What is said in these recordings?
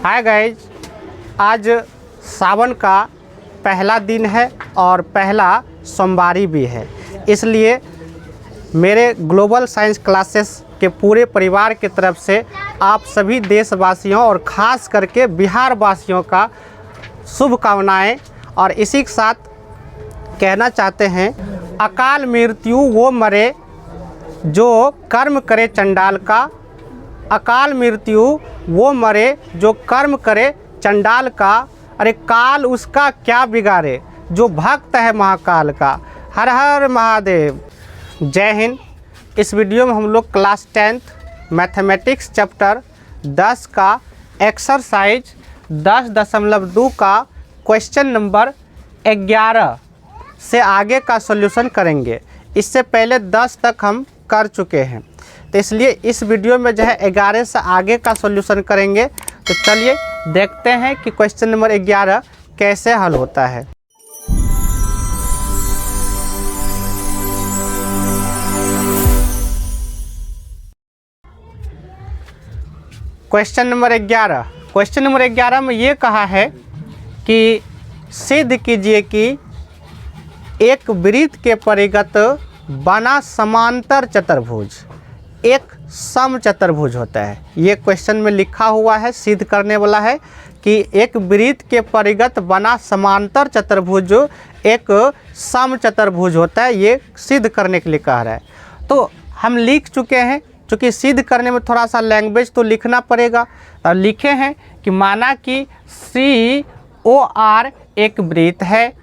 Hi guys, आज सावन का पहला दिन है और पहला सोमवारी भी है। इसलिए मेरे ग्लोबल साइंस क्लासेस के पूरे परिवार की तरफ से आप सभी देशवासियों और ख़ास करके बिहार वासियों का शुभकामनाएं। और इसी के साथ कहना चाहते हैं, अकाल मृत्यु वो मरे जो कर्म करे चंडाल का, अकाल मृत्यु वो मरे जो कर्म करे चंडाल का। अरे काल उसका क्या बिगाड़े जो भक्त है महाकाल का। हर हर महादेव। जय हिंद। इस वीडियो में हम लोग क्लास 10th मैथमेटिक्स चैप्टर 10 का एक्सरसाइज 10.2 का क्वेश्चन नंबर 11 से आगे का सॉल्यूशन करेंगे। इससे पहले 10 तक हम कर चुके हैं, तो इसलिए इस वीडियो में जो है 11 से आगे का सॉल्यूशन करेंगे। तो चलिए देखते हैं कि क्वेश्चन नंबर 11 कैसे हल होता है। क्वेश्चन नंबर 11 में ये कहा है कि सिद्ध कीजिए कि एक वृत्त के परिगत बना समांतर चतुर्भुज एक समचतुर्भुज होता है। ये क्वेश्चन में लिखा हुआ है, सिद्ध करने वाला है कि एक वृत्त के परिगत बना समांतर चतुर्भुज एक समचतुर्भुज होता है। ये सिद्ध करने के लिए कह रहा है। तो हम लिख चुके हैं, क्योंकि सिद्ध करने में थोड़ा सा लैंग्वेज तो लिखना पड़ेगा। और लिखे हैं कि माना कि COR एक वृत्त है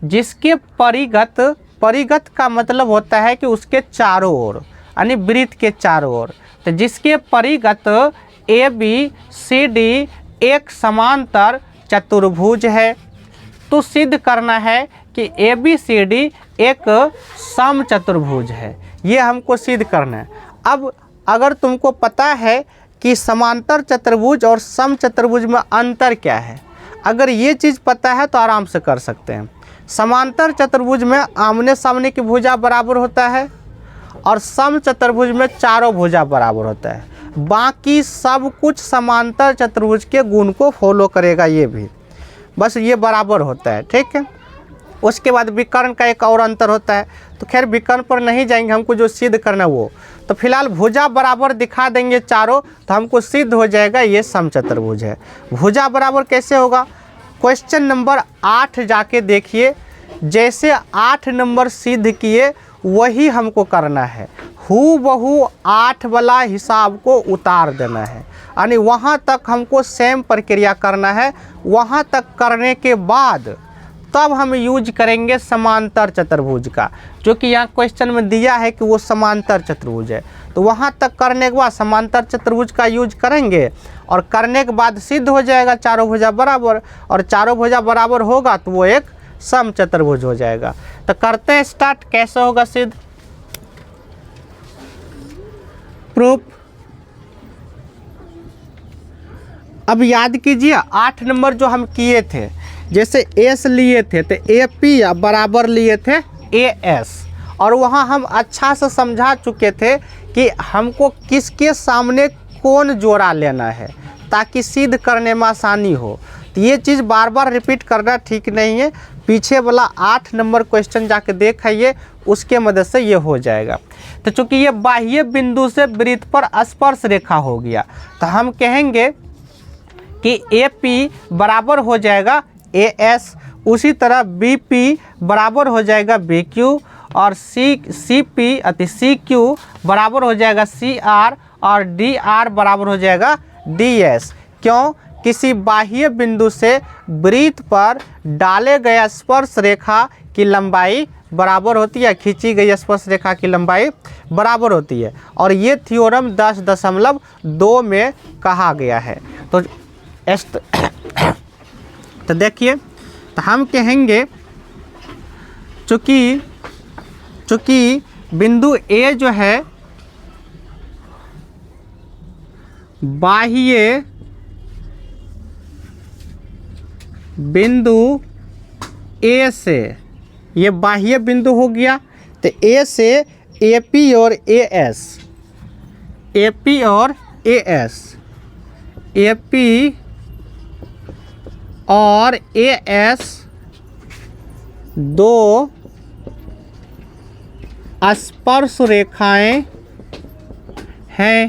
जिसके परिगत का मतलब होता है कि उसके चारों ओर, यानी वृत्त के चारों ओर। तो जिसके परिगत ABCD एक समांतर चतुर्भुज है, तो सिद्ध करना है कि ABCD एक समचतुर्भुज है। ये हमको सिद्ध करना है। अब अगर तुमको पता है कि समांतर चतुर्भुज और समचतुर्भुज में अंतर क्या है, अगर ये चीज़ पता है तो आराम से कर सकते हैं। समांतर चतुर्भुज में आमने सामने की भुजा बराबर होता है और समचतुर्भुज में चारों भुजा बराबर होता है। बाकी सब कुछ समांतर चतुर्भुज के गुण को फॉलो करेगा, ये भी बस ये बराबर होता है। ठीक है। उसके बाद विकर्ण का एक और अंतर होता है, तो खैर विकर्ण पर नहीं जाएंगे, हमको जो सिद्ध करना वो। तो फिलहाल भुजा बराबर दिखा देंगे चारों, तो हमको सिद्ध हो जाएगा ये समचतुर्भुज है। भुजा बराबर कैसे होगा, क्वेश्चन नंबर 8 जाके देखिए। जैसे 8 नंबर सिद्ध किए वही हमको करना है। हूबहू 8 वाला हिसाब को उतार देना है, यानी वहाँ तक हमको सेम प्रक्रिया करना है। वहाँ तक करने के बाद तब हम यूज करेंगे समांतर चतुर्भुज का, जो कि यहाँ क्वेश्चन में दिया है कि वो समांतर चतुर्भुज है। तो वहाँ तक करने के बाद समांतर चतुर्भुज का यूज करेंगे और करने के बाद सिद्ध हो जाएगा चारों भुजा बराबर, और चारों भुजा बराबर होगा तो वो एक समचतुर्भुज हो जाएगा। तो करते हैं स्टार्ट, कैसे होगा सिद्ध। प्रूफ। अब याद कीजिए 8 नंबर जो हम किए थे, जैसे S लिए थे तो AP बराबर लिए थे AS, और वहाँ हम अच्छा से समझा चुके थे कि हमको किसके सामने कौन जोड़ा लेना है ताकि सिद्ध करने में आसानी हो। तो ये चीज़ बार बार रिपीट करना ठीक नहीं है। पीछे वाला 8 नंबर क्वेश्चन जाके देखिए, उसके मदद से ये हो जाएगा। तो चूँकि ये बाह्य बिंदु से वृत्त पर स्पर्श रेखा हो गया, तो हम कहेंगे कि AP बराबर हो जाएगा AS, उसी तरह BP बराबर हो जाएगा BQ, और CP अति CQ बराबर हो जाएगा CR, और DR बराबर हो जाएगा DS। क्यों? किसी बाह्य बिंदु से वृत्त पर डाले गए स्पर्श रेखा की लंबाई बराबर होती है, खींची गई स्पर्श रेखा की लंबाई बराबर होती है। और ये थ्योरम 10.2 में कहा गया है। तो देखिए, तो हम कहेंगे चूँकि बिंदु A जो है बाह्य बिंदु A से, ये बाह्य बिंदु हो गया, तो A से AP और AS AP और AS दो स्पर्श रेखाएं हैं।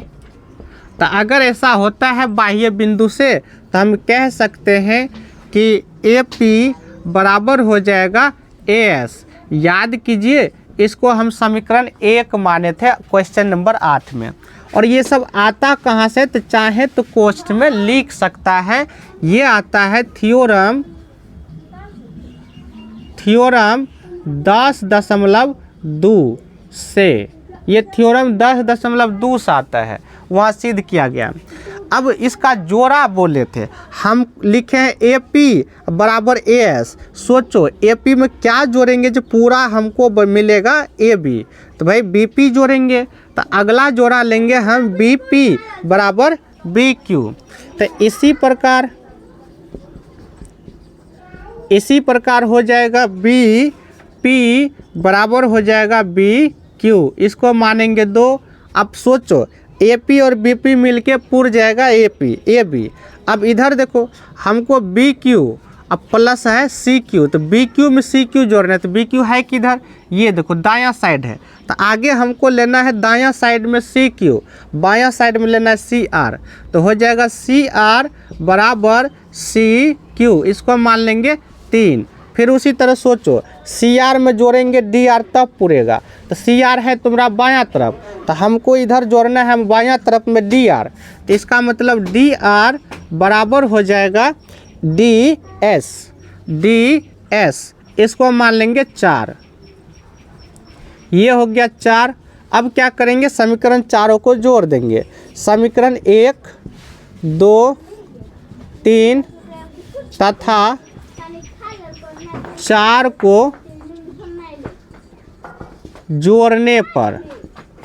तो अगर ऐसा होता है बाह्य बिंदु से तो हम कह सकते हैं कि AP बराबर हो जाएगा AS। याद कीजिए, इसको हम समीकरण 1 माने थे क्वेश्चन नंबर 8 में। और ये सब आता कहाँ से, तो चाहे तो क्वेश्चन में लिख सकता है। ये आता है थ्योरम 10.2 से। ये थ्योरम 10.2 से आता है, वहाँ सिद्ध किया गया। अब इसका जोड़ा बोले थे, हम लिखे हैं AP बराबर AS। सोचो AP में क्या जोड़ेंगे जो पूरा हमको मिलेगा AB, तो भाई BP जोड़ेंगे। तो अगला जोड़ा लेंगे हम BP बराबर BQ। तो इसी प्रकार हो जाएगा BP बराबर हो जाएगा BQ। इसको मानेंगे 2। अब सोचो AP और BP मिलके पूर जाएगा AB। अब इधर देखो, हमको BQ अब प्लस है CQ, तो BQ में CQ जोड़ना है। तो BQ है किधर, ये देखो दायां साइड है। तो आगे हमको लेना है दायां साइड में CQ, बायां साइड में लेना है CR। तो हो जाएगा CR बराबर CQ। इसको मान लेंगे 3। फिर उसी तरह सोचो CR में जोड़ेंगे DR तब पूरेगा। तो CR है तुम्हारा बायां तरफ, तो हमको इधर जोड़ना है हम बायां तरफ में DR। तो इसका मतलब DR बराबर हो जाएगा DS। इसको मान लेंगे 4। ये हो गया 4। अब क्या करेंगे, समीकरण चारों को जोड़ देंगे। समीकरण 1, 2, 3 तथा 4 को जोड़ने पर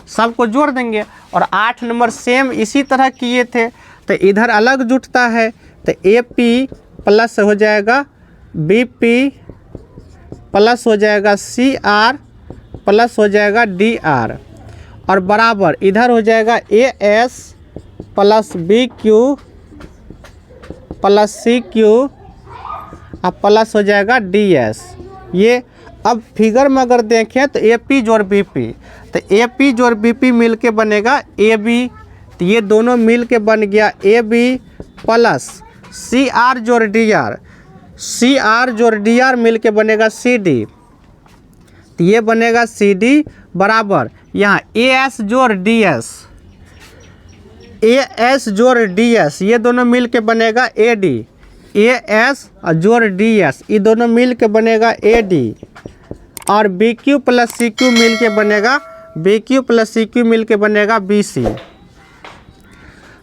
सबको जोड़ देंगे। और 8 नंबर सेम इसी तरह किए थे, तो इधर अलग जुटता है। तो AP प्लस हो जाएगा BP प्लस हो जाएगा CR प्लस हो जाएगा DR, और बराबर इधर हो जाएगा AS plus BQ plus CQ और प्लस हो जाएगा DS। ये अब फिगर में अगर देखें तो AP जोड़ BP, तो AP जोड़ BP मिल के बनेगा AB। तो ये दोनों मिल के बन गया AB प्लस CR जोड़ DR मिल के बनेगा CD। तो ये बनेगा CD बराबर यहाँ AS जोड़ DS, ये दोनों मिल के बनेगा AD। AS जोड़ DS, ये दोनों मिल के बनेगा AD। और BQ प्लस CQ मिल के बनेगा BC।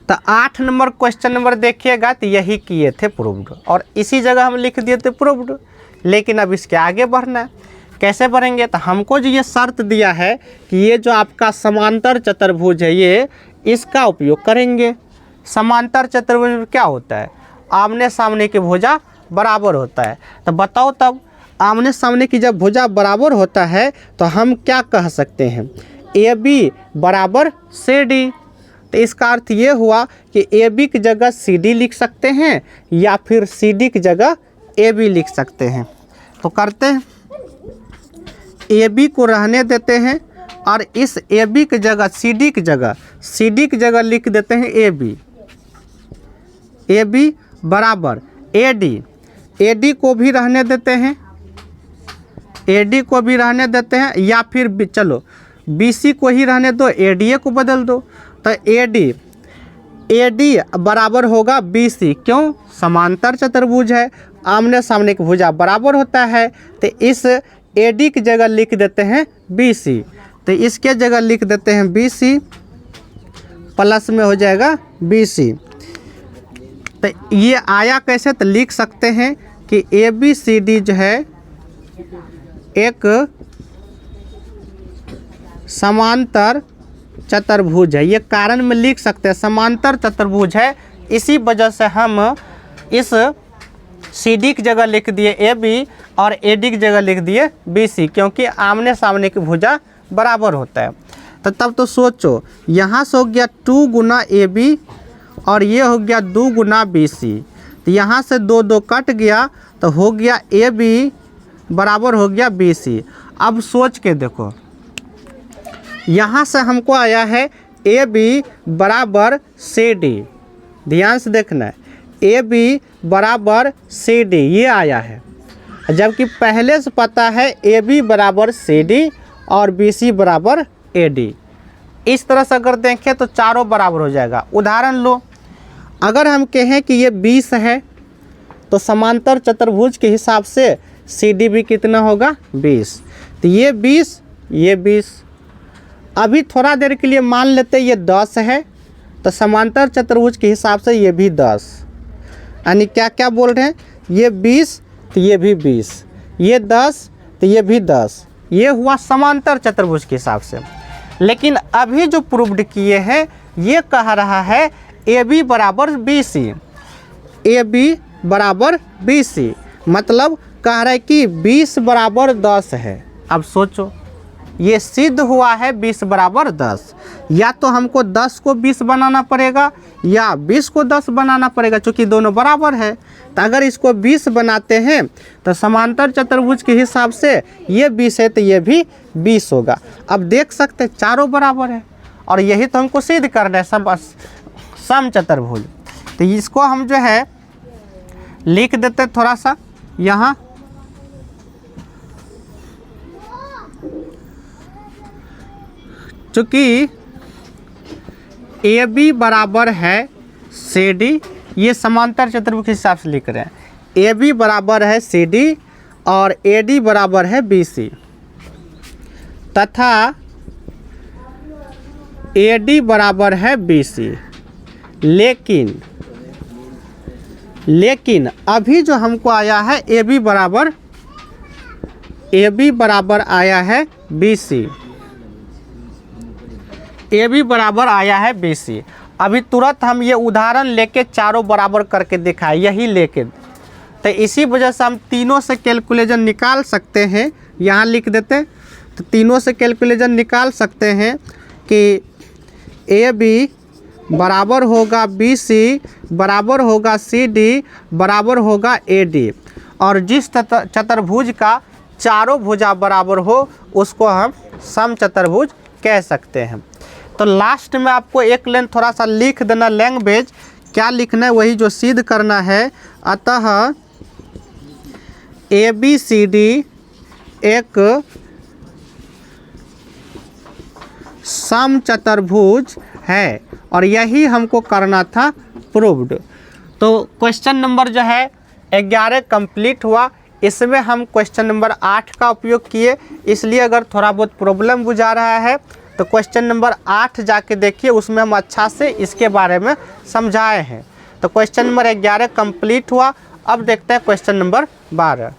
तो 8 नंबर क्वेश्चन नंबर देखिएगा, तो यही किए थे प्रूव्ड, और इसी जगह हम लिख दिए थे प्रूव्ड। लेकिन अब इसके आगे बढ़ना है, कैसे बढ़ेंगे, तो हमको जो ये शर्त दिया है कि ये जो आपका समांतर चतुर्भुज है, ये इसका उपयोग करेंगे। समांतर चतुर्भुज में क्या होता है, आमने सामने की भुजा बराबर होता है। तो बताओ, तब आमने सामने की जब भुजा बराबर होता है तो हम क्या कह सकते हैं, AB बराबर CD। तो इसका अर्थ ये हुआ कि AB की जगह CD लिख सकते हैं या फिर CD की जगह AB लिख सकते हैं। तो करते हैं, AB को रहने देते हैं और इस AB की जगह CD की जगह लिख देते हैं AB बराबर AD को भी रहने देते हैं, या फिर चलो BC को ही रहने दो, ADA को बदल दो। तो AD बराबर होगा BC। क्यों, समांतर चतुर्भुज है, आमने सामने की भुजा बराबर होता है। तो इस AD की जगह लिख देते हैं BC। तो इसके जगह लिख देते हैं BC प्लस में हो जाएगा BC। तो ये आया कैसे, तो लिख सकते हैं कि ABCD जो है एक समांतर चतुर्भुज है। ये कारण में लिख सकते हैं समांतर चतुर्भुज है। इसी वजह से हम इस CD की जगह लिख दिए AB और AD की जगह लिख दिए BC, क्योंकि आमने सामने की भुजा बराबर होता है। तो तब तो सोचो, यहाँ से हो गया 2 गुना AB और ये हो गया 2 गुना BC। तो यहाँ से 2 2 कट गया तो हो गया AB बराबर हो गया BC। अब सोच के देखो, यहाँ से हमको आया है AB बराबर CD, ध्यान से देखना है, AB बराबर CD ये आया है, जबकि पहले से पता है AB बराबर CD और BC बराबर AD। इस तरह से अगर देखें तो चारों बराबर हो जाएगा। उदाहरण लो, अगर हम कहें कि ये 20 है तो समांतर चतुर्भुज के हिसाब से CD भी कितना होगा 20, तो ये 20 ये 20। अभी थोड़ा देर के लिए मान लेते ये 10 है तो समांतर चतुर्भुज के हिसाब से ये भी 10, यानी क्या क्या बोल रहे हैं, ये 20 तो ये भी 20, ये 10 तो ये भी 10, ये हुआ समांतर चतुर्भुज के हिसाब से। लेकिन अभी जो प्रूव्ड किए हैं ये कह रहा है AB बराबर BC, AB बराबर BC, मतलब कह रहा है कि 20 बराबर 10 है। अब सोचो, ये सिद्ध हुआ है 20 बराबर 10, या तो हमको 10 को 20 बनाना पड़ेगा या 20 को 10 बनाना पड़ेगा, क्योंकि दोनों बराबर है। तो अगर इसको 20 बनाते हैं तो समांतर चतुर्भुज के हिसाब से ये 20 है तो ये भी 20 होगा। अब देख सकते हैं चारों बराबर है, और यही तो हमको सिद्ध करना है सब सम चतुर्भुज। तो इसको हम जो है लिख देते थोड़ा सा यहाँ, चूँकि AB बराबर है CD, ये समांतर चतुर्भुज के हिसाब से लिख रहे हैं, AB बराबर है CD और AD बराबर है BC, तथा AD बराबर है BC। लेकिन अभी जो हमको आया है AB बराबर आया है BC, AB बराबर आया है BC। अभी तुरंत हम ये उदाहरण लेके चारों बराबर करके दिखाए, यही लेके, तो इसी वजह से हम तीनों से कैलकुलेशन निकाल सकते हैं। यहाँ लिख देते तो तीनों से कैलकुलेशन निकाल सकते हैं कि AB बराबर होगा BC बराबर होगा CD बराबर होगा AD, और जिस चतुर्भुज का चारों भुजा बराबर हो उसको हम सम चतुर्भुज कह सकते हैं। तो लास्ट में आपको एक लाइन थोड़ा सा लिख देना, लैंग्वेज क्या लिखना है वही जो सिद्ध करना है। अतः ABCD एक सम चतुर्भुज है, और यही हमको करना था प्रूव्ड। तो क्वेश्चन नंबर जो है 11 कंप्लीट हुआ। इसमें हम क्वेश्चन नंबर 8 का उपयोग किए, इसलिए अगर थोड़ा बहुत प्रॉब्लम बुझा रहा है तो क्वेश्चन नंबर 8 जाके देखिए, उसमें हम अच्छा से इसके बारे में समझाए हैं। तो क्वेश्चन नंबर 11 कंप्लीट हुआ। अब देखते हैं क्वेश्चन नंबर 12।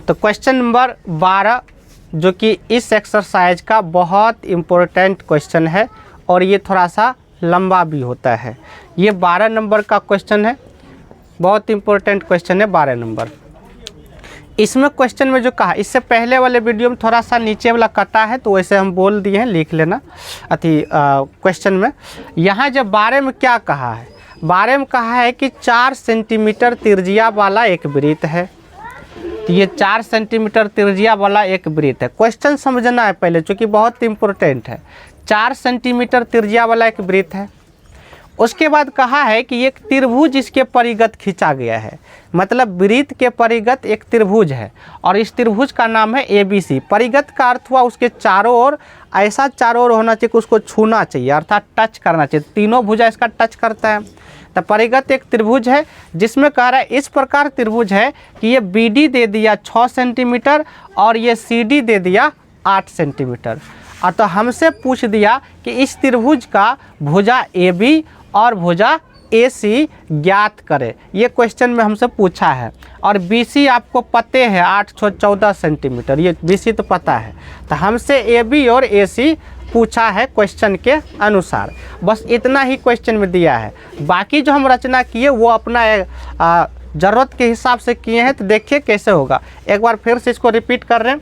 तो क्वेश्चन नंबर 12 जो कि इस एक्सरसाइज का बहुत इम्पोर्टेंट क्वेश्चन है, और ये थोड़ा सा लंबा भी होता है। ये 12 नंबर का क्वेश्चन है, बहुत इम्पोर्टेंट क्वेश्चन है 12 नंबर। इसमें क्वेश्चन में जो कहा, इससे पहले वाले वीडियो में थोड़ा सा नीचे वाला कटा है तो वैसे हम बोल दिए हैं, लिख लेना अति क्वेश्चन में। यहाँ जब 12 में क्या कहा है, 12 में कहा है कि 4 सेंटीमीटर त्रिज्या वाला एक वृत्त है। तो ये 4 सेंटीमीटर त्रिज्या वाला एक वृत्त है। क्वेश्चन समझना है पहले, चूँकि बहुत इम्पोर्टेंट है। 4 सेंटीमीटर त्रिज्या वाला एक वृत्त है। उसके बाद कहा है कि एक त्रिभुज इसके परिगत खींचा गया है, मतलब वृत्त के परिगत एक त्रिभुज है, और इस त्रिभुज का नाम है ABC। परिगत का अर्थ हुआ उसके चारों ओर, ऐसा चारों ओर होना चाहिए कि उसको छूना चाहिए, अर्थात टच करना चाहिए। तीनों भुजा इसका टच करता है। तो परिगत एक त्रिभुज है जिसमें कह रहा है इस प्रकार त्रिभुज है कि ये BD दे दिया 6 सेंटीमीटर और ये CD दे दिया 8 सेंटीमीटर। और तो हमसे पूछ दिया कि इस त्रिभुज का भुजा AB और भुजा AC ज्ञात करें। ये क्वेश्चन में हमसे पूछा है, और BC आपको पते है 8 6 14 सेंटीमीटर, ये BC तो पता है। तो हमसे AB और AC पूछा है क्वेश्चन के अनुसार। बस इतना ही क्वेश्चन में दिया है। बाकी जो हम रचना किए वो अपना ज़रूरत के हिसाब से किए हैं। तो देखिए कैसे होगा, एक बार फिर से इसको रिपीट कर रहे हैं।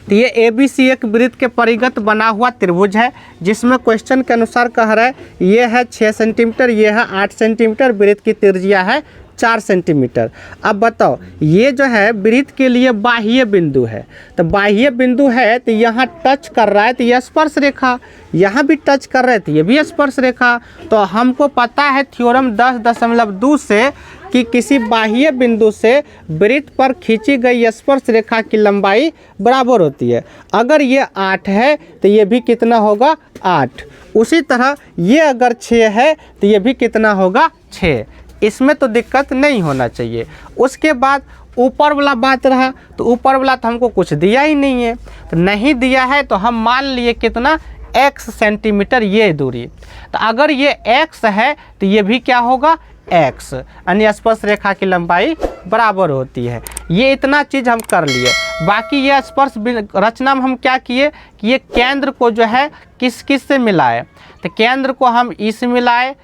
तो ये ABC एक वृत्त के परिगत बना हुआ त्रिभुज है, जिसमें क्वेश्चन के अनुसार कह रहा है ये है 6 सेंटीमीटर, ये है 8 सेंटीमीटर, वृत्त की त्रिज्या है 4 सेंटीमीटर। अब बताओ ये जो है वृत्त के लिए बाह्य बिंदु है, तो बाह्य बिंदु है तो यहाँ टच कर रहा है तो ये स्पर्श रेखा, यहाँ भी टच कर रहे हैं तो ये भी स्पर्श रेखा। तो हमको पता है थ्योरम 10.2 से कि किसी बाह्य बिंदु से वृत्त पर खींची गई स्पर्श रेखा की लंबाई बराबर होती है। अगर ये 8 है तो ये भी कितना होगा 8। उसी तरह ये अगर 6 है तो ये भी कितना होगा 6। इसमें तो दिक्कत नहीं होना चाहिए। उसके बाद ऊपर वाला बात रहा, तो ऊपर वाला तो हमको कुछ दिया ही नहीं है, तो नहीं दिया है तो हम मान लिए कितना x सेंटीमीटर ये दूरी। तो अगर ये x है तो ये भी क्या होगा x, यानी स्पर्श रेखा की लंबाई बराबर होती है। ये इतना चीज़ हम कर लिए। बाकी ये स्पर्श रचना में हम क्या किए कि ये केंद्र को जो है किस किस से मिलाए, तो केंद्र को हम ई से मिलाए,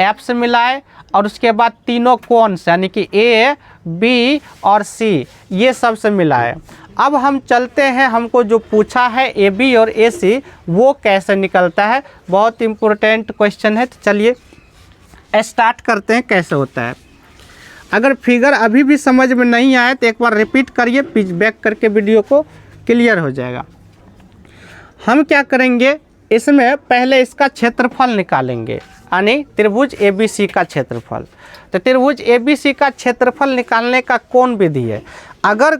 F से मिलाए, और उसके बाद तीनों कोण से यानी कि A, B और C ये सब से मिलाए। अब हम चलते हैं, हमको जो पूछा है AB और AC वो कैसे निकलता है, बहुत इम्पोर्टेंट क्वेश्चन है। तो चलिए स्टार्ट करते हैं कैसे होता है। अगर फिगर अभी भी समझ में नहीं आए तो एक बार रिपीट करिए, बैक करके वीडियो को क्लियर हो जाएगा। हम क्या करेंगे, इसमें पहले इसका क्षेत्रफल निकालेंगे, यानी त्रिभुज ABC का क्षेत्रफल। तो त्रिभुज ABC का क्षेत्रफल निकालने का कौन विधि है? अगर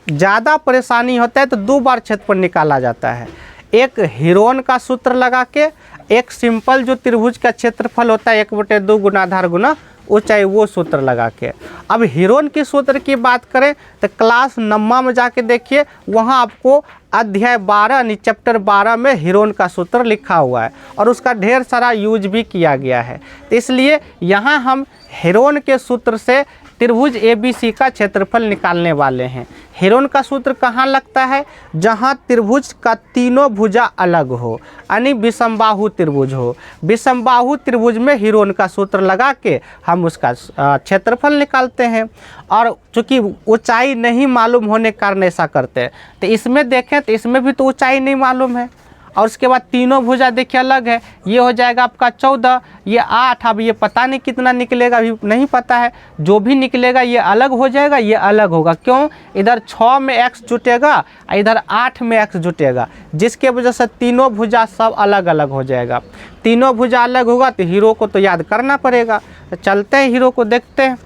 ज़्यादा परेशानी होता है तो 2 बार क्षेत्रफल निकाला जाता है, एक हीरोन का सूत्र लगा के, एक सिंपल जो त्रिभुज का क्षेत्रफल होता है 1/2 गुना आधार गुना ऊंचाई, वो सूत्र लगा के। अब हीरोन के सूत्र की बात करें तो क्लास 9 में जाके देखिए, वहाँ आपको अध्याय 12 यानी चैप्टर 12 में हीरोन का सूत्र लिखा हुआ है और उसका ढेर सारा यूज भी किया गया है। तो इसलिए यहाँ हम हीरोन के सूत्र से त्रिभुज ABC का क्षेत्रफल निकालने वाले हैं। हीरोन का सूत्र कहाँ लगता है? जहाँ त्रिभुज का तीनों भुजा अलग हो, यानी विषमबाहु त्रिभुज हो। विषमबाहु त्रिभुज में हीरोन का सूत्र लगा के हम उसका क्षेत्रफल निकालते हैं। और चूँकि ऊंचाई नहीं मालूम होने के कारण ऐसा करते हैं। तो इसमें देखें तो इसमें भी तो ऊंचाई नहीं मालूम है, और उसके बाद तीनों भुजा देखिए अलग है, ये हो जाएगा आपका 14, ये 8। अब ये पता नहीं कितना निकलेगा, अभी नहीं पता है। जो भी निकलेगा ये अलग हो जाएगा, ये अलग होगा। क्यों? इधर 6 में x जुटेगा, इधर 8 में x जुटेगा, जिसके वजह से तीनों भुजा सब अलग अलग हो जाएगा। तीनों भुजा अलग होगा तो हीरो को तो याद करना पड़ेगा। तो चलते हैं हीरो को देखते हैं।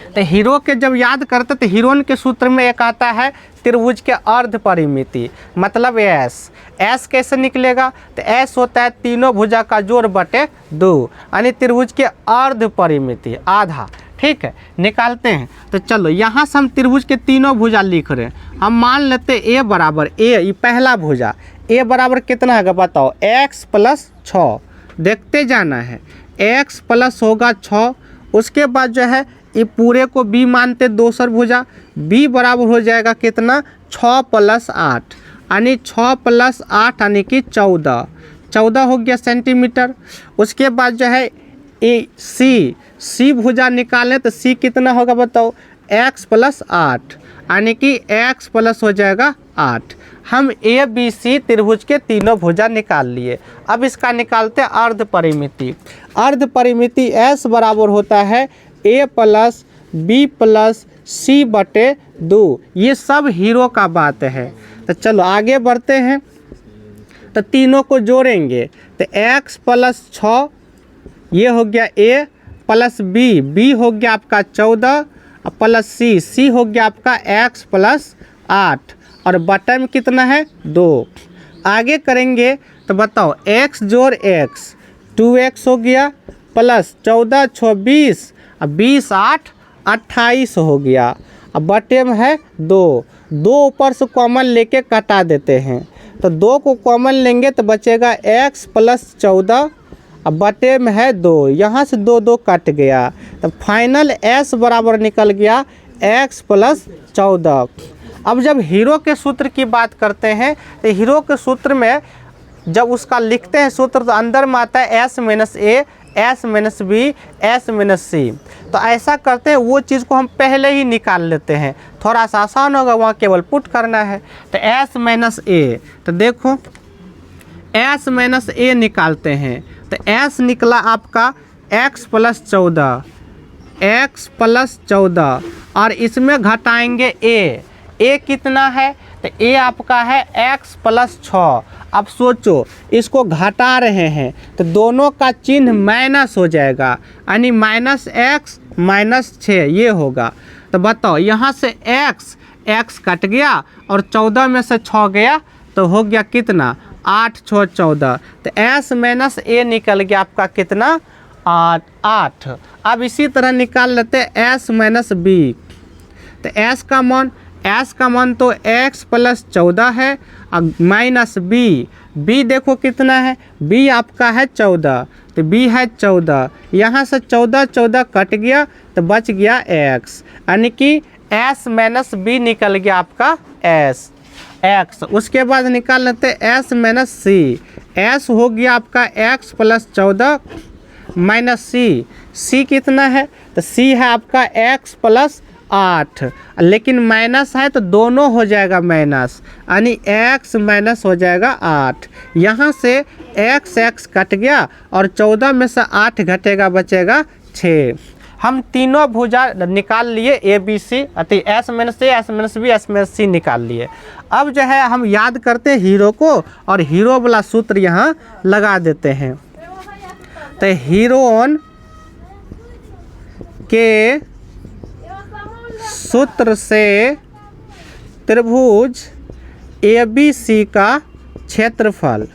तो हीरो के जब याद करते तो हीरोन के सूत्र में एक आता है त्रिभुज के अर्ध परिमिति, मतलब S कैसे निकलेगा? तो S होता है तीनों भुजा का जोड़ बटे 2, यानी त्रिभुज के अर्ध परिमिति आधा। ठीक है, निकालते हैं। तो चलो यहाँ से हम त्रिभुज के तीनों भुजा लिख रहे हैं। हम मान लेते A बराबर A, ये पहला भुजा A बराबर कितना होगा बताओ? x + 6। देखते जाना है, x प्लस होगा 6। उसके बाद जो है ये पूरे को B मानते, दोसर भुजा B बराबर हो जाएगा कितना? 6 + 8, यानी 6 + 8 यानी कि 14 हो गया सेंटीमीटर। उसके बाद जो है ये C भुजा निकालें तो C कितना होगा बताओ? x + 8, यानी कि x प्लस हो जाएगा 8। हम ABC त्रिभुज के तीनों भुजा निकाल लिए। अब इसका निकालते हैं अर्ध परिमिति। अर्ध परिमिति S बराबर होता है A + B + C बटे 2। ये सब हीरो का बात है। तो चलो आगे बढ़ते हैं। तो तीनों को जोड़ेंगे तो x + 6 ये हो गया A + B हो गया आपका 14 प्लस C हो गया आपका x + 8, और बटे में कितना है 2। आगे करेंगे तो बताओ x जोड़ x 2x हो गया, प्लस 14 × 6 20, 20 8 28 हो गया। अब बटे में है 2 ऊपर से कॉमन लेके कटा देते हैं। तो 2 को कॉमन लेंगे तो बचेगा x + 14, अब बटे में है 2, यहाँ से 2 कट गया। तो फाइनल S बराबर निकल गया x + 14। अब जब हीरो के सूत्र की बात करते हैं तो हीरो के सूत्र में जब उसका लिखते हैं सूत्र तो अंदर में आता है S - A S minus B S minus C. तो ऐसा करते हैं, वो चीज़ को हम पहले ही निकाल लेते हैं, थोड़ा सा आसान होगा, वहाँ केवल पुट करना है। तो एस माइनस ए, तो देखो एस माइनस ए निकालते हैं, तो एस निकला आपका एक्स प्लस 14, एक्स प्लस 14, और इसमें घटाएंगे ए कितना है, तो ए आपका है एक्स प्लस 6। अब सोचो इसको घटा रहे हैं तो दोनों का चिन्ह माइनस हो जाएगा, यानी माइनस एक्स माइनस 6 ये होगा। तो बताओ यहाँ से एक्स कट गया और 14 में से 6 गया तो हो गया कितना, 8 6 14। तो एस माइनस ए निकल गया आपका कितना, 8। अब इसी तरह निकाल लेते हैं एस माइनस बी। तो एस का मान तो x प्लस 14 है, और माइनस बी देखो कितना है, b आपका है 14, तो b है 14, यहाँ से 14 कट गया तो बच गया x, यानी कि s माइनस बी निकल गया आपका x। उसके बाद निकाल लेते s माइनस सी। s हो गया आपका x प्लस 14 माइनस सी कितना है, तो c है आपका x प्लस 8, लेकिन माइनस है तो दोनों हो जाएगा माइनस, यानी x माइनस हो जाएगा 8। यहाँ से x कट गया और 14 में से 8 घटेगा, बचेगा 6। हम तीनों भुजा निकाल लिए ए बी सी, अति S minus A S minus B S minus C निकाल लिए। अब जो है हम याद करते हैं हीरो को, और हीरो वाला सूत्र यहाँ लगा देते हैं। तो हीरोन के सूत्र से त्रिभुज ABC का क्षेत्रफल,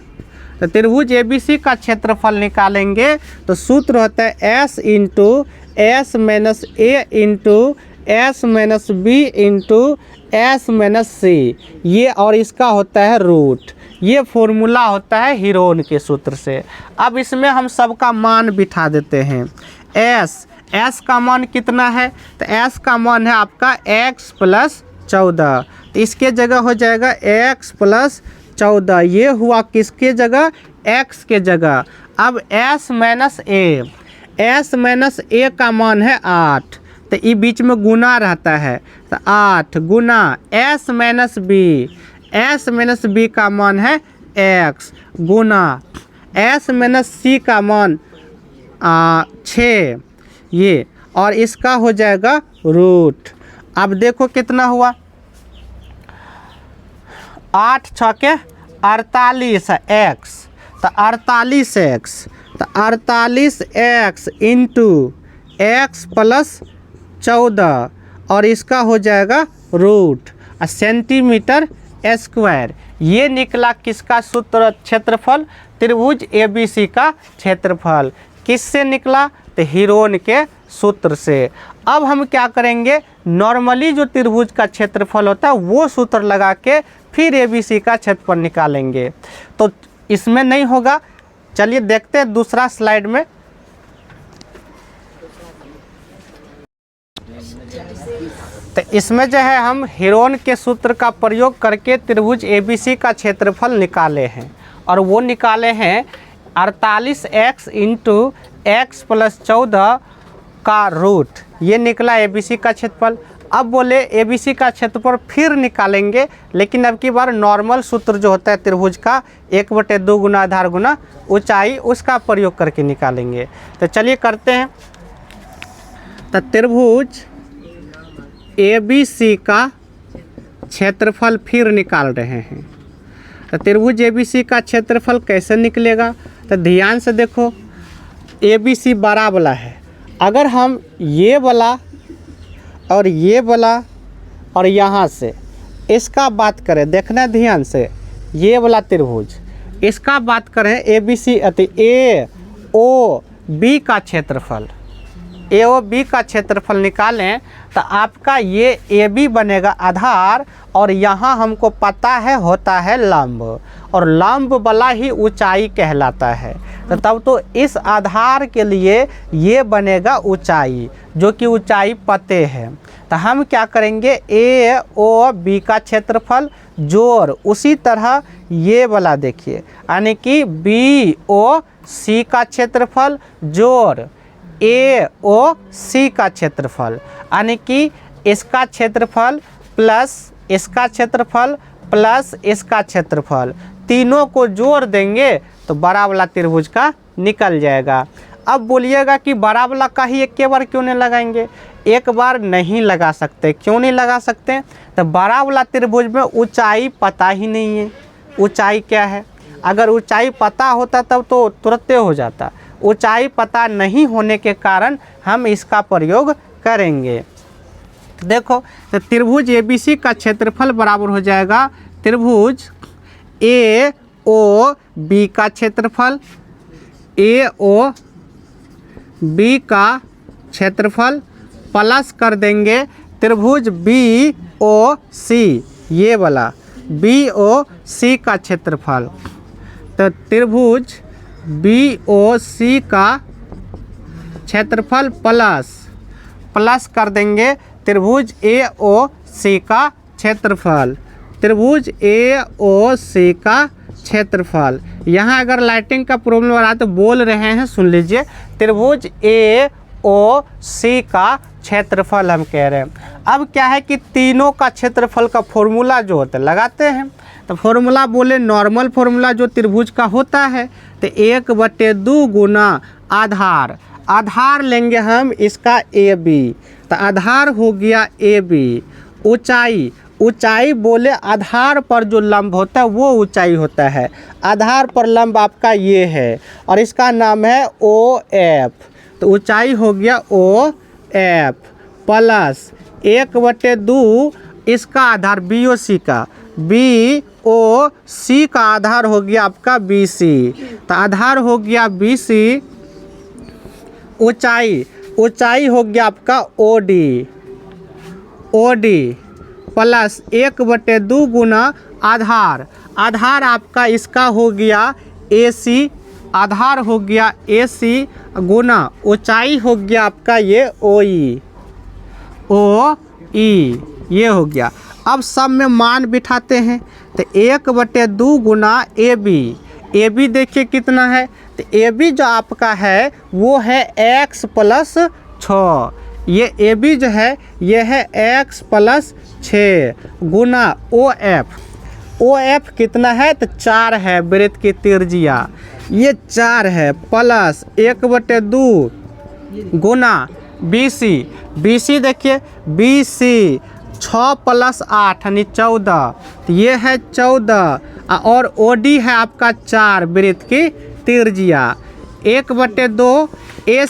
तो त्रिभुज ABC का क्षेत्रफल निकालेंगे तो सूत्र होता है S into S minus A into S minus B into S minus C, ये और इसका होता है रूट। ये फॉर्मूला होता है हीरोन के सूत्र से। अब इसमें हम सबका मान बिठा देते हैं। एस का मान कितना है, तो एस का मान है आपका x प्लस 14, तो इसके जगह हो जाएगा x प्लस 14। ये हुआ किसके जगह, x के जगह। अब s माइनस ए का मान है 8, तो ये बीच में गुना रहता है, तो 8 गुना s माइनस बी का मान है x गुना s माइनस सी का मान 6, ये और इसका हो जाएगा रूट। अब देखो कितना हुआ, 8 6 48 x, तो 48x इंटू एक्स प्लस 14, और इसका हो जाएगा रूट सेंटीमीटर स्क्वायर। ये निकला किसका सूत्र, क्षेत्रफल, त्रिभुज ABC का क्षेत्रफल। किससे निकला, तो हीरोन के सूत्र से। अब हम क्या करेंगे, नॉर्मली जो त्रिभुज का क्षेत्रफल होता है वो सूत्र लगा के फिर ABC का क्षेत्रफल निकालेंगे, तो इसमें नहीं होगा। चलिए देखते हैं दूसरा स्लाइड में। तो इसमें जो है हम हीरोन के सूत्र का प्रयोग करके त्रिभुज ABC का क्षेत्रफल निकाले हैं, और वो निकाले हैं 48x इंटू एक्स प्लस 14 का रूट। ये निकला ABC का क्षेत्रफल। अब बोले ABC का क्षेत्रफल फिर निकालेंगे, लेकिन अब की बार नॉर्मल सूत्र जो होता है त्रिभुज का 1/2 गुना आधार गुना ऊंचाई, उसका प्रयोग करके निकालेंगे। तो चलिए करते हैं। तो त्रिभुज ABC का क्षेत्रफल फिर निकाल रहे हैं। तो त्रिभुज ABC का क्षेत्रफल कैसे निकलेगा, तो ध्यान से देखो, ABC बड़ा वाला है। अगर हम ये वाला और ये वाला और यहाँ से इसका बात करें, देखना ध्यान से, ये वाला त्रिभुज इसका बात करें ABC अति AOB का क्षेत्रफल, ए ओ बी का क्षेत्रफल निकालें तो आपका ये ए बी बनेगा आधार, और यहाँ हमको पता है होता है लंब, और लंब वाला ही ऊंचाई कहलाता है। तो तब तो इस आधार के लिए ये बनेगा ऊंचाई, जो कि ऊंचाई पते है। तो हम क्या करेंगे, ए ओ बी का क्षेत्रफल जोड़ उसी तरह ये वाला देखिए, यानी कि बी ओ सी का क्षेत्रफल जोड़ ए ओ सी का क्षेत्रफल, यानी कि इसका क्षेत्रफल प्लस इसका क्षेत्रफल प्लस इसका क्षेत्रफल, तीनों को जोड़ देंगे तो बड़ा वाला त्रिभुज का निकल जाएगा। अब बोलिएगा कि बड़ा वाला का ही एक बार क्यों नहीं लगाएंगे? एक बार नहीं लगा सकते। क्यों नहीं लगा सकते? तो बड़ा वाला त्रिभुज में ऊंचाई पता ही नहीं है। ऊंचाई क्या है? अगर ऊंचाई पता होता तब तो तुरंत हो जाता। ऊंचाई पता नहीं होने के कारण हम इसका प्रयोग करेंगे। देखो, तो त्रिभुज एबीसी का क्षेत्रफल बराबर हो जाएगा त्रिभुज ए ओ बी का क्षेत्रफल, ए ओ बी का क्षेत्रफल प्लस कर देंगे त्रिभुज बी ओ सी, ये वाला बी ओ सी का क्षेत्रफल। तो त्रिभुज बी ओ सी का क्षेत्रफल प्लस कर देंगे त्रिभुज ए ओ सी का क्षेत्रफल, त्रिभुज ए ओ सी का क्षेत्रफल। यहाँ अगर लाइटिंग का प्रॉब्लम हो रहा है तो बोल रहे हैं, सुन लीजिए। त्रिभुज ए ओ सी का क्षेत्रफल हम कह रहे हैं। अब क्या है कि तीनों का क्षेत्रफल का फॉर्मूला जो होता है लगाते हैं। तो फॉर्मूला बोले नॉर्मल फॉर्मूला जो त्रिभुज का होता है, तो 1/2 गुना आधार लेंगे हम इसका ए बी। तो आधार हो गया ए बी। ऊंचाई बोले आधार पर जो लंब होता है वो ऊंचाई होता है। आधार पर लंब आपका ये है और इसका नाम है ओ एफ। तो ऊंचाई हो गया ओ एफ प्लस 1/2 इसका आधार बी ओ सी का, बी ओ सी का आधार हो गया आपका बी सी। तो आधार हो गया बी सी। ऊंचाई हो गया आपका ओ डी प्लस 1/2 गुना आधार आपका इसका हो गया ए सी, आधार हो गया ए सी गुना ऊंचाई हो गया आपका ये ओ ई, ये हो गया। अब सब में मान बिठाते हैं। तो 1/2 गुना ए बी देखिए कितना है। तो ए बी जो आपका है वो है x + 6। ये ए बी जो है ये है x + 6 गुना ओ एफ कितना है? तो 4 है वृत्त की त्रिज्या, ये 4 है प्लस 1/2 गुना बी सी देखिए बी सी 6 + 8 यानी 14। तो ये है 14 और ओ डी है आपका 4 वृत्त की त्रिज्या। 1/2 ए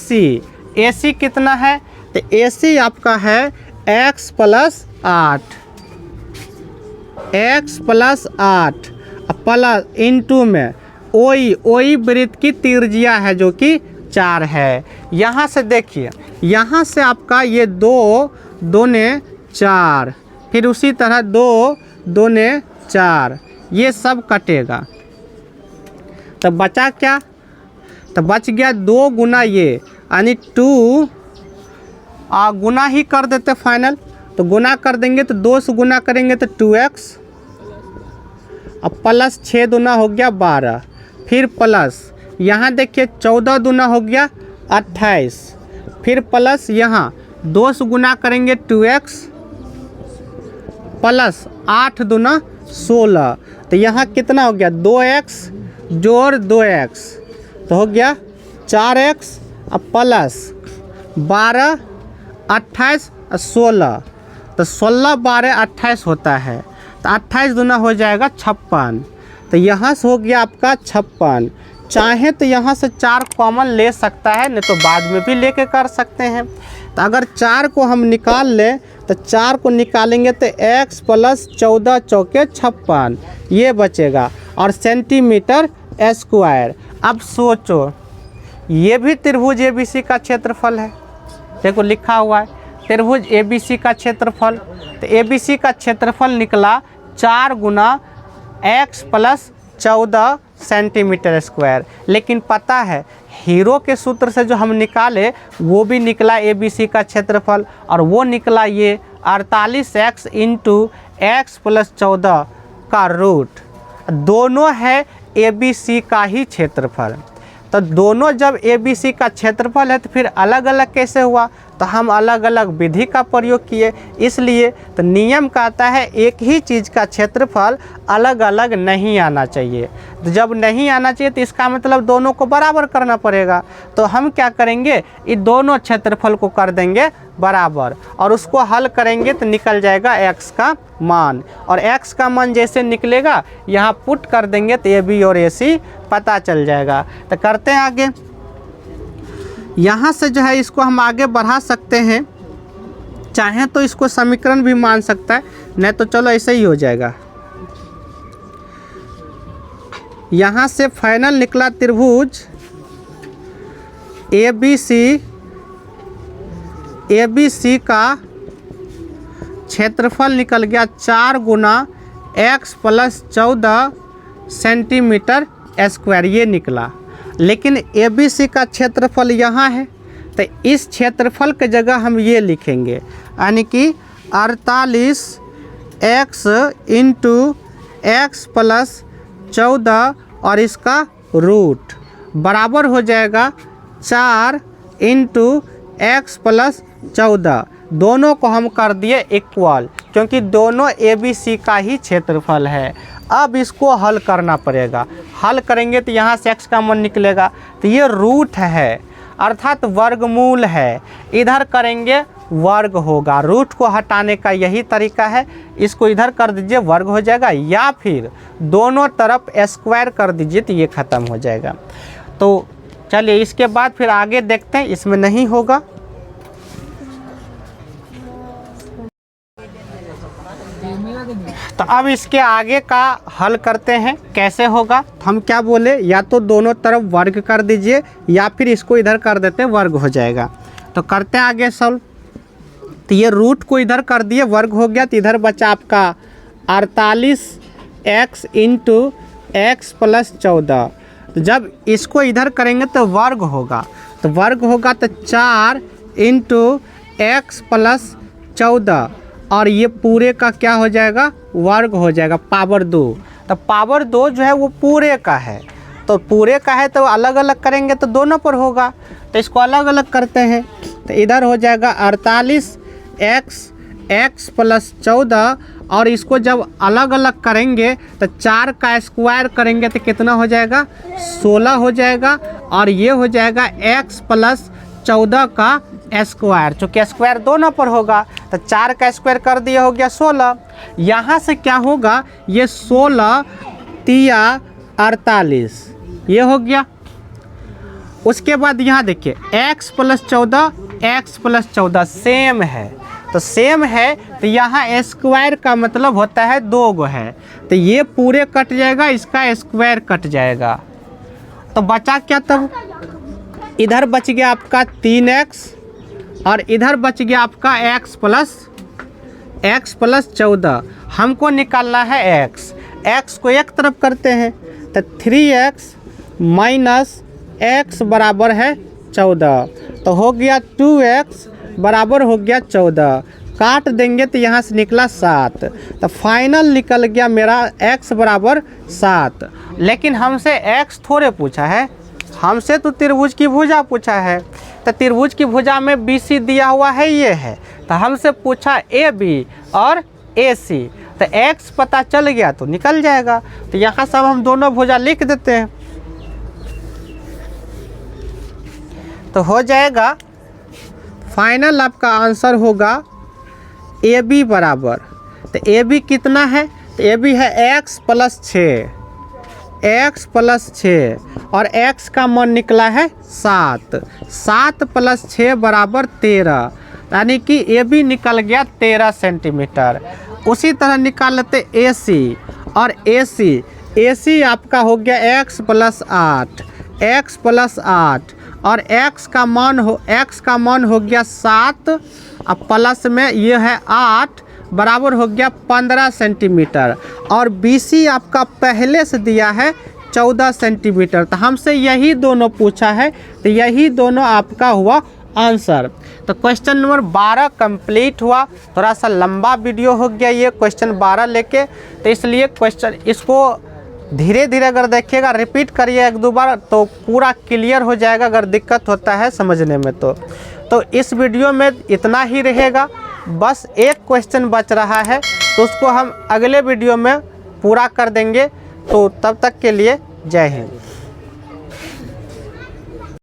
सी कितना है? तो ए सी आपका है x + 8 प्लस इंटू में ओ ई वृत्त की त्रिज्या है जो कि 4 है। यहाँ से देखिए, यहाँ से आपका ये 2 दूने 4, फिर उसी तरह 2 दूने 4, ये सब कटेगा। तो बचा क्या? तो बच गया 2 गुना ये, यानी 2 गुना ही कर देते फाइनल। तो गुना कर देंगे तो 2 से गुना करेंगे तो 2x, अब प्लस 6 दूना हो गया 12, फिर प्लस यहाँ देखिए 14 दूना हो गया 28, फिर प्लस यहाँ 2 से गुना करेंगे 2x प्लस 8 दूना 16। तो यहाँ कितना हो गया? 2x जोड़ 2x तो हो गया 4x अब प्लस 12 28 और 16। तो 16 12 28 होता है। तो 28 दूना हो जाएगा 56। तो यहाँ से हो गया आपका 56। चाहे तो यहाँ से 4 कॉमन ले सकता है, नहीं तो बाद में भी लेके कर सकते हैं। तो अगर 4 को हम निकाल लें तो 4 को निकालेंगे तो x + 14 चौके 56 ये बचेगा और सेंटीमीटर स्क्वायर। अब सोचो, ये भी त्रिभुज एबीसी का क्षेत्रफल है, देखो लिखा हुआ है त्रिभुज ABC का क्षेत्रफल, तो ABC का क्षेत्रफल निकला 4 गुना x प्लस 14 सेंटीमीटर स्क्वायर। लेकिन पता है हीरो के सूत्र से जो हम निकाले वो भी निकला ABC का क्षेत्रफल, और वो निकला ये 48x इंटू x प्लस 14 का रूट। दोनों है ABC का ही क्षेत्रफल। तो दोनों जब ABC का क्षेत्रफल है तो फिर अलग अलग कैसे हुआ, तो हम अलग अलग विधि का प्रयोग किए, इसलिए तो नियम कहता है एक ही चीज़ का क्षेत्रफल अलग अलग नहीं आना चाहिए। तो जब नहीं आना चाहिए तो इसका मतलब दोनों को बराबर करना पड़ेगा। तो हम क्या करेंगे, इन दोनों क्षेत्रफल को कर देंगे बराबर, और उसको हल करेंगे तो निकल जाएगा x का मान, और x का मान जैसे निकलेगा यहाँ पुट कर देंगे तो AB और AC पता चल जाएगा। तो करते हैं आगे। यहाँ से जो है इसको हम आगे बढ़ा सकते हैं, चाहें तो इसको समीकरण भी मान सकता है, नहीं तो चलो ऐसे ही हो जाएगा। यहाँ से फाइनल निकला त्रिभुज ABC का क्षेत्रफल निकल गया 4 गुना x प्लस 14 सेंटीमीटर स्क्वायर, ये निकला। लेकिन ABC का क्षेत्रफल यहाँ है, तो इस क्षेत्रफल के जगह हम ये लिखेंगे, यानी कि 48x इंटू x प्लस 14 और इसका रूट बराबर हो जाएगा 4 इंटू x प्लस 14। दोनों को हम कर दिए इक्वल, क्योंकि दोनों ABC का ही क्षेत्रफल है। अब इसको हल करना पड़ेगा, हल करेंगे तो यहाँ से x का मान निकलेगा, तो ये रूट है अर्थात वर्गमूल है, इधर करेंगे वर्ग होगा। रूट को हटाने का यही तरीका है, इसको इधर कर दीजिए वर्ग हो जाएगा, या फिर दोनों तरफ स्क्वायर कर दीजिए तो ये ख़त्म हो जाएगा। तो चलिए इसके बाद फिर आगे देखते हैं, इसमें नहीं होगा। तो अब इसके आगे का हल करते हैं, कैसे होगा। तो हम क्या बोले, या तो दोनों तरफ वर्ग कर दीजिए या फिर इसको इधर कर देते हैं वर्ग हो जाएगा। तो करते हैं आगे सॉल्व। तो ये रूट को इधर कर दिए वर्ग हो गया, तो इधर बचा आपका 48x इंटू x प्लस 14। तो जब इसको इधर करेंगे तो वर्ग होगा, तो वर्ग होगा तो 4 इंटू x प्लस 14, और ये पूरे का क्या हो जाएगा, वर्ग हो जाएगा, पावर 2। तो पावर 2 जो है वो पूरे का है, तो पूरे का है तो अलग अलग करेंगे तो दोनों पर होगा, तो इसको अलग अलग करते हैं। तो इधर हो जाएगा 48x प्लस 14, और इसको जब अलग अलग करेंगे तो 4 का स्क्वायर करेंगे तो कितना हो जाएगा, 16 हो जाएगा, और ये हो जाएगा x प्लस 14 का स्क्वायर, चूँकि स्क्वायर दोनों पर होगा तो 4 का स्क्वायर कर दिया हो गया 16। यहाँ से क्या होगा, ये 16 तिया 48 ये हो गया। उसके बाद यहाँ देखिए x प्लस 14 सेम है, तो सेम है तो यहाँ स्क्वायर का मतलब होता है 2 गो है, तो ये पूरे कट जाएगा, इसका स्क्वायर कट जाएगा। तो बचा क्या, तब इधर बच गया आपका 3x और इधर बच गया आपका x प्लस 14। हमको निकालना है x को एक तरफ करते हैं, तो 3x माइनस x बराबर है 14, तो हो गया 2x बराबर हो गया 14। काट देंगे तो यहाँ से निकला 7, तो फाइनल निकल गया मेरा x बराबर 7। लेकिन हमसे x थोड़े पूछा है, हमसे तो त्रिभुज की भुजा पूछा है। तो त्रिभुज की भुजा में BC दिया हुआ है, ये है, तो हमसे पूछा AB और AC, तो x पता चल गया तो निकल जाएगा। तो यहाँ सब हम दोनों भुजा लिख देते हैं, तो हो जाएगा फाइनल आपका आंसर होगा AB बराबर, तो AB कितना है, तो AB है x प्लस 6 और x का मान निकला है 7 प्लस 6 बराबर 13, यानी कि AB निकल गया 13 सेंटीमीटर। उसी तरह निकाल लेते AC, और AC आपका हो गया x प्लस 8, x प्लस 8 और x का मान हो गया 7 और प्लस में ये है 8 बराबर हो गया 15 सेंटीमीटर और BC आपका पहले से दिया है 14 सेंटीमीटर। तो हमसे यही दोनों पूछा है, तो यही दोनों आपका हुआ आंसर। तो क्वेश्चन नंबर 12 कंप्लीट हुआ। थोड़ा सा लंबा वीडियो हो गया ये क्वेश्चन 12 लेके, तो इसलिए क्वेश्चन इसको धीरे धीरे अगर देखिएगा, रिपीट करिए 1-2 बार तो पूरा क्लियर हो जाएगा अगर दिक्कत होता है समझने में। तो इस वीडियो में इतना ही रहेगा, बस एक क्वेश्चन बच रहा है तो उसको हम अगले वीडियो में पूरा कर देंगे। तो तब तक के लिए जय हिंद।